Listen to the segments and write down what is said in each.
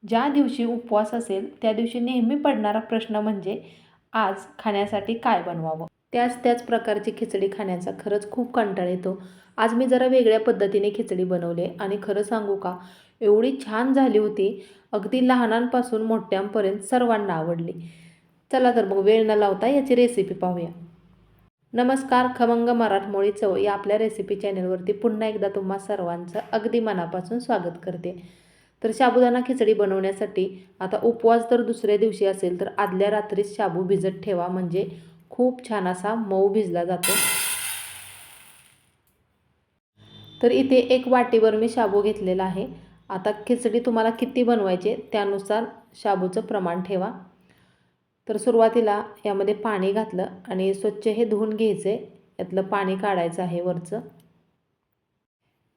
ज्या दिवशी उपवास असेल त्या दिवशी नेहमी पडणारा प्रश्न म्हणजे आज खाण्यासाठी काय बनवावं. त्याच प्रकारची खिचडी खाण्याचा खरंच खूप कंटाळा येतो. आज मी जरा वेगळ्या पद्धतीने खिचडी बनवली आणि खरं सांगू का, एवढी छान झाली होती. अगदी लहानांपासून मोठ्यांपर्यंत सर्वांना आवडली. चला तर मग वेळ न लावता याची रेसिपी पाहूया. नमस्कार, खमंग मराठमोळी चव या आपल्या रेसिपी चॅनलवरती पुन्हा एकदा तुम्हा सर्वांचं अगदी मनापासून स्वागत करते. तर साबुदाणा खिचडी बनवण्यासाठी आता उपवास जर दुसऱ्या दिवशी असेल तर आदल्या रात्रीच शाबू भिजत ठेवा, म्हणजे खूप छान असा मऊ भिजला जातो. तर इथे एक वाटीभर मी शाबू घेतलेला आहे. आता खिचडी तुम्हाला किती बनवायचे त्यानुसार शाबूचं प्रमाण ठेवा. तर सुरुवातीला यामध्ये पाणी घातलं आणि स्वच्छ हे धुवून घ्यायचे. यातलं पाणी काढायचं आहे वरचं.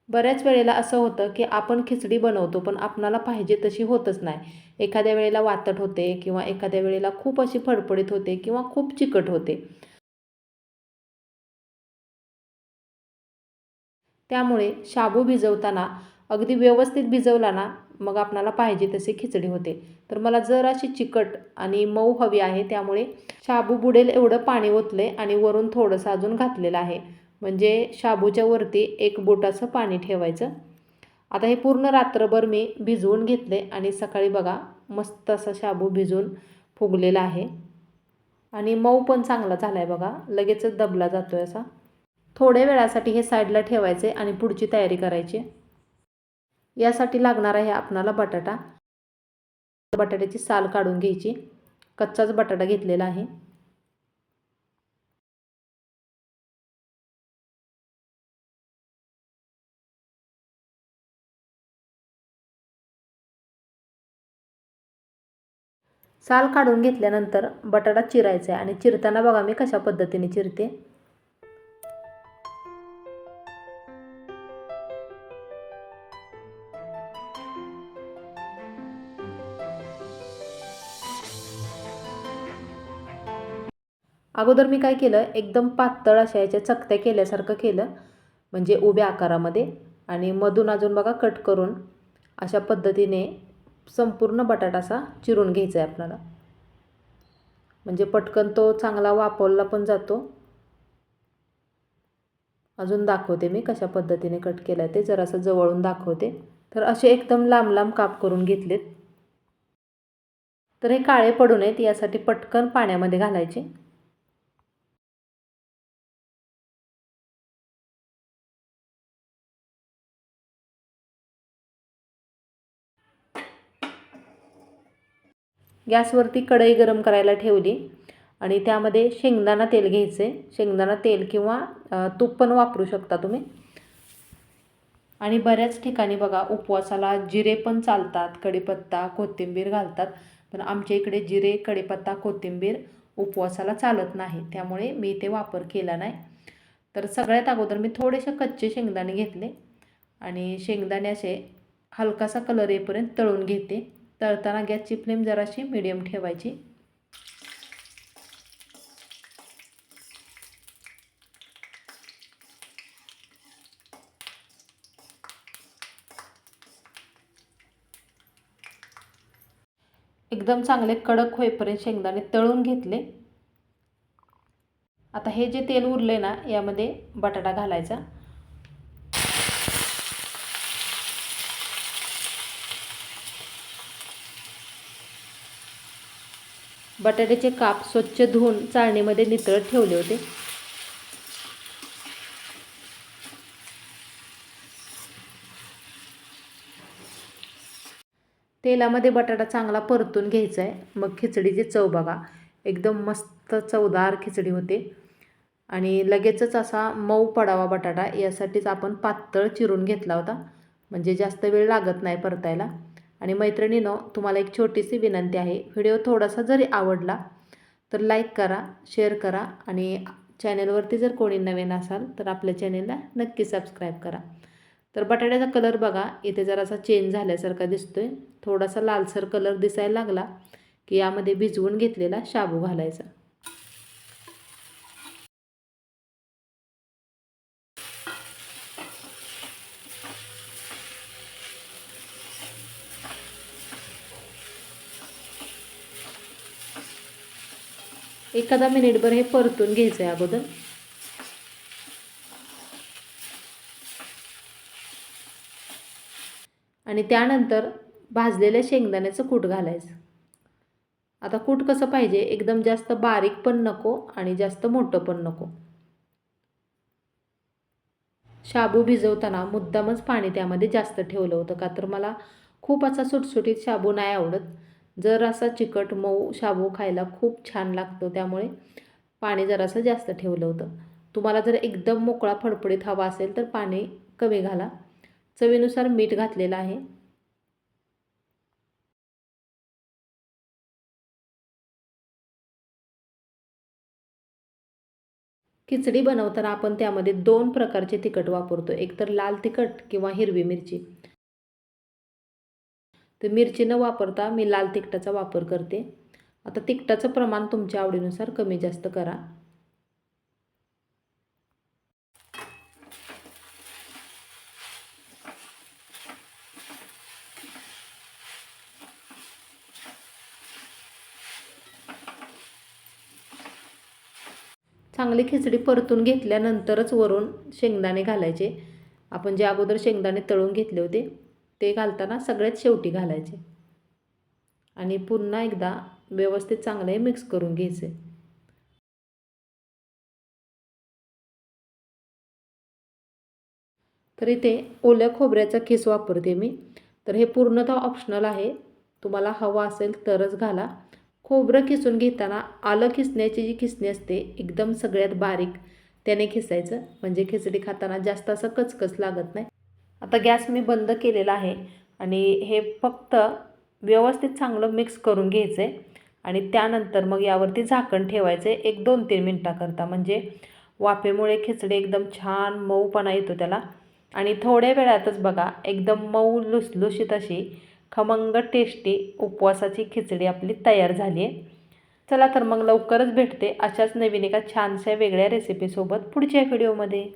बऱ्याच वेळेला असं होतं की आपण खिचडी बनवतो पण आपणाला पाहिजे तशी होतच नाही. एखाद्या वेळेला वातट होते किंवा एखाद्या वेळेला खूप अशी फडफडीत होते किंवा खूप चिकट होते. त्यामुळे शाबू भिजवताना अगदी व्यवस्थित भिजवला ना, मग आपणाला पाहिजे तशी खिचडी होते. तर मला जर अशी चिकट आणि मऊ हवी आहे, त्यामुळे शाबू बुडेल एवढं पाणी ओतले आणि वरून थोडंसं अजून घातलेलं आहे. म्हणजे शाबूच्या वरती एक बोटाचं पाणी ठेवायचं. आता हे पूर्ण रात्रभर मी भिजवून घेतले आणि सकाळी बघा मस्त असा शाबू भिजून फुगलेला आहे आणि मऊ पण चांगला झाला आहे बघा, लगेचच दबला जातो आहे असा. थोड्या वेळासाठी हे साईडला ठेवायचे आणि पुढची तयारी करायची. यासाठी लागणार आहे आपणाला बटाटा. बटाट्याची साल काढून घ्यायची. कच्चाच बटाटा घेतलेला आहे. साल काढून घेतल्यानंतर बटाटा चिरायचा आहे आणि चिरताना बघा मी कशा पद्धतीने चिरते. अगोदर मी काय केलं, एकदम पातळ अशा याच्या चकत्या केल्यासारखं केलं, म्हणजे उभ्या आकारामध्ये, आणि मधून अजून बघा कट करून अशा पद्धतीने संपूर्ण बटाटा असा चिरून घ्यायचा आहे आपल्याला. म्हणजे पटकन तो चांगला वापरला पण जातो. अजून दाखवते मी कशा पद्धतीने कट केला ते, जरासं जवळून दाखवते. तर असे एकदम लांब लांब काप करून घेतलेत. तर हे काळे पडू नयेत यासाठी पटकन पाण्यामध्ये घालायचे. गॅसवरती कढई गरम करायला ठेवली आणि त्यामध्ये शेंगदाणा तेल घ्यायचे. शेंगदाणा तेल किंवा तूप पण वापरू शकता तुम्ही. आणि बऱ्याच ठिकाणी बघा उपवासाला जिरे पण चालतात, कढीपत्ता, कोथिंबीर घालतात. पण आमच्या इकडे जिरे, कढीपत्ता, कोथिंबीर उपवासाला चालत नाही, त्यामुळे मी ते वापर केला नाही. तर सगळ्यात अगोदर मी थोडेसे कच्चे शेंगदाणे घेतले आणि शेंगदाणे असे हलकासा कलर येईपर्यंत तळून घेते. तळताना गॅसची फ्लेम जराशी मीडियम ठेवायची. एकदम चांगले कडक होईपर्यंत शेंगदाणे तळून घेतले. आता हे जे तेल उरले ना, यामध्ये बटाटा घालायचा. बटाट्याचे काप स्वच्छ धुवून चाळणीमध्ये नितळत ठेवले होते. तेलामध्ये बटाटा चांगला परतून घ्यायचा आहे. मग खिचडीची चव बघा, एकदम मस्त चवदार खिचडी होते. आणि लगेचच असा मऊ पडावा बटाटा यासाठीच आपण पातळ चिरून घेतला होता, म्हणजे जास्त वेळ लागत नाही परतायला. आणि मैत्रिणींनो, तुम्हाला एक छोटीशी विनंती आहे, व्हिडिओ थोडासा जरी आवडला तर लाईक करा, शेअर करा आणि चॅनलवरती जर कोणी नवीन असाल तर आपल्या चॅनलला नक्की सबस्क्राईब करा. तर बटाट्याचा कलर बघा इथे जरासा चेंज झाल्यासारखा दिसतोय. थोडासा लालसर कलर दिसायला लागला की यामध्ये भिजवून घेतलेला शाबू घालायचा. एखादा मिनिटभर हे परतून घ्यायचं आहे अगोदर. आणि त्यानंतर भाजलेल्या शेंगदाण्याचं कूट घालायचं. आता कूट कसं पाहिजे, एकदम जास्त बारीक पण नको आणि जास्त मोठं पण नको. शाबू भिजवताना मुद्दामच पाणी त्यामध्ये जास्त ठेवलं होतं, का तर मला खूप असा सुटसुटीत शाबू नाही आवडत. जर असा चिकट मऊ शाबू खायला खूप छान लागतो, त्यामुळे पाणी जरासं जास्त ठेवलं होतं. तुम्हाला जर एकदम मोकळा फडफडीत हवा असेल तर पाणी कमी घाला. चवीनुसार मीठ घातलेलं आहे. खिचडी बनवताना आपण त्यामध्ये 2 प्रकारचे तिखट वापरतो, एक तर लाल तिखट किंवा हिरवी मिरची. तर मिरची न वापरता मी लाल तिखटाचा वापर करते. आता तिखटाचं प्रमाण तुमच्या आवडीनुसार कमी जास्त करा. चांगली खिचडी परतून घेतल्यानंतरच वरून शेंगदाणे घालायचे. आपण जे अगोदर शेंगदाणे तळून घेतले होते ते घालताना सगळ्यात शेवटी घालायचे आणि पुन्हा एकदा व्यवस्थित चांगले मिक्स करून घ्यायचे. तर इथे ओल्या खोबऱ्याचा खीस वापरते मी. तर हे पूर्णतः ऑप्शनल आहे, तुम्हाला हवा असेल तरच घाला. खोबरं खिसून घेताना आलं खिसण्याची जी खिसणी असते एकदम सगळ्यात बारीक त्याने खिसायचं, म्हणजे खिचडी खाताना जास्त असं कचकच लागत नाही. आता गॅस मी बंद केलेला आहे आणि हे फक्त व्यवस्थित चांगलं मिक्स करून घ्यायचं आहे आणि त्यानंतर मग यावरती झाकण ठेवायचं आहे 1-2-3 मिनटाकरता. म्हणजे वाफेमुळे खिचडी एकदम छान मऊपणा येतो त्याला आणि थोड्या वेळातच बघा एकदम मऊ लुसलुशीत अशी खमंग टेस्टी उपवासाची खिचडी आपली तयार झाली आहे. चला तर मग लवकरच भेटते अशाच नवीन एका छानशा वेगळ्या रेसिपीसोबत पुढच्या व्हिडिओमध्ये.